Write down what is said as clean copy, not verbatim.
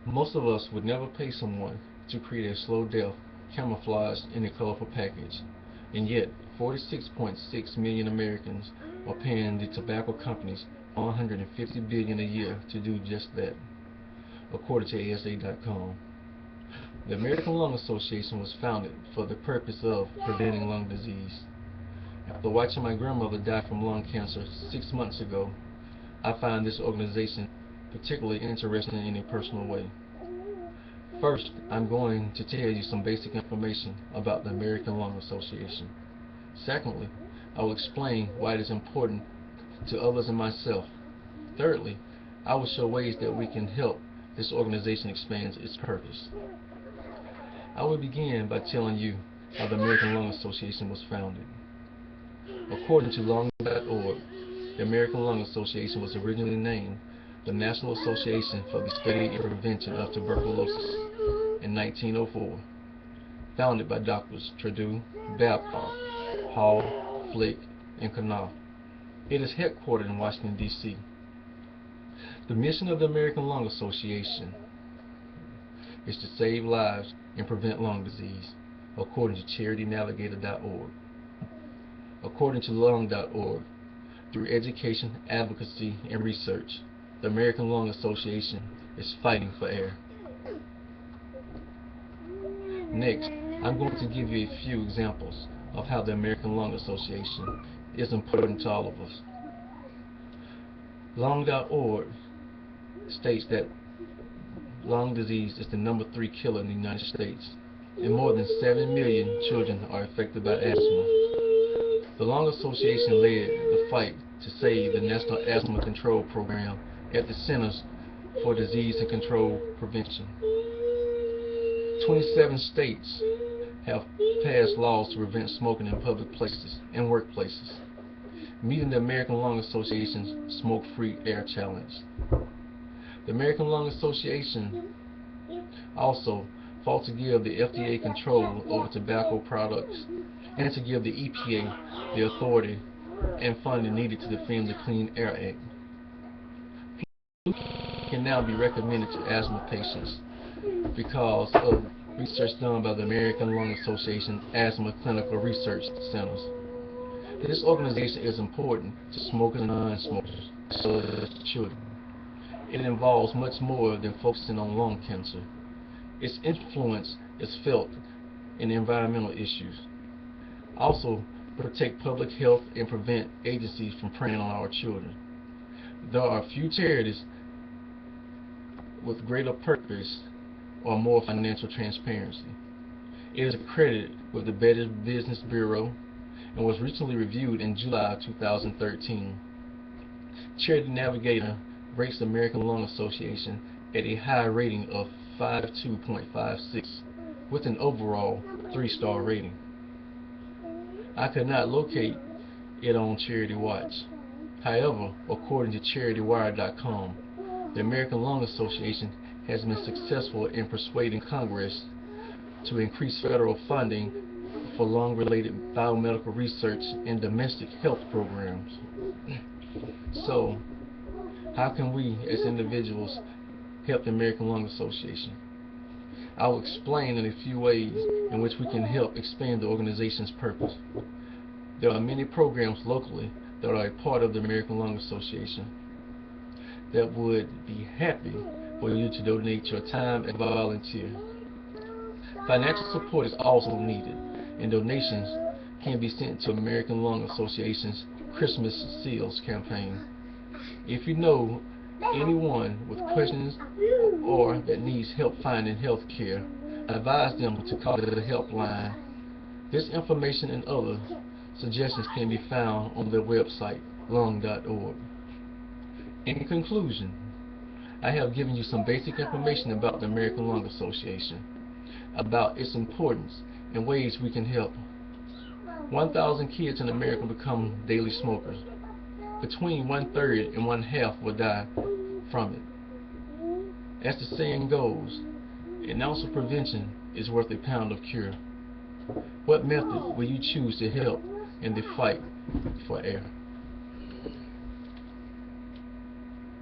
Most of us would never pay someone to create a slow death camouflaged in a colorful package, and yet 46.6 million Americans are paying the tobacco companies 150 billion a year to do just that, according to ASA.com. The American Lung Association was founded for the purpose of preventing lung disease. After watching my grandmother die from lung cancer 6 months ago, I find this organization particularly interesting in a personal way. First, I'm going to tell you some basic information about the American Lung Association. Secondly, I will explain why it is important to others and myself. Thirdly, I will show ways that we can help this organization expand its purpose. I will begin by telling you how the American Lung Association was founded. According to lung.org, the American Lung Association was originally named the National Association for the Study and Prevention of Tuberculosis in 1904, founded by Drs. Trudeau, Babcock, Hall, Flick, and Knopf. It is headquartered in Washington, D.C. The mission of the American Lung Association is to save lives and prevent lung disease, according to charitynavigator.org. According to lung.org, through education, advocacy, and research, the American Lung Association is fighting for air. Next, I'm going to give you a few examples of how the American Lung Association is important to all of us. Lung.org states that lung disease is the #3 killer in the United States, and more than 7 million children are affected by asthma. The Lung Association led the fight to save the National Asthma Control Program at the Centers for Disease and Control Prevention. 27 states have passed laws to prevent smoking in public places and workplaces, meeting the American Lung Association's Smoke-Free Air Challenge. The American Lung Association also fought to give the FDA control over tobacco products and to give the EPA the authority and funding needed to defend the Clean Air Act. Flu can now be recommended to asthma patients because of research done by the American Lung Association Asthma Clinical Research Centers. This organization is important to smokers and non-smokers, as well as children. It involves much more than focusing on lung cancer. Its influence is felt in environmental issues. Also, protect public health and prevent agencies from preying on our children. There are few charities with greater purpose or more financial transparency. It is accredited with the Better Business Bureau and was recently reviewed in July 2013. Charity Navigator rates the American Lung Association at a high rating of 52.56 with an overall 3-star rating. I could not locate it on Charity Watch. However, according to CharityWire.com, the American Lung Association has been successful in persuading Congress to increase federal funding for lung-related biomedical research and domestic health programs. So, how can we as individuals help the American Lung Association? I will explain in a few ways in which we can help expand the organization's purpose. There are many programs locally that are a part of the American Lung Association that would be happy for you to donate your time and volunteer. Financial support is also needed, and donations can be sent to American Lung Association's Christmas Seals campaign. If you know anyone with questions or that needs help finding health care, advise them to call the helpline. This information and other suggestions can be found on their website, lung.org. In conclusion, I have given you some basic information about the American Lung Association, about its importance and ways we can help. 1,000 kids in America become daily smokers. Between 1/3 and 1/2 will die from it. As the saying goes, an ounce of prevention is worth a pound of cure. What method will you choose to help in the fight for air?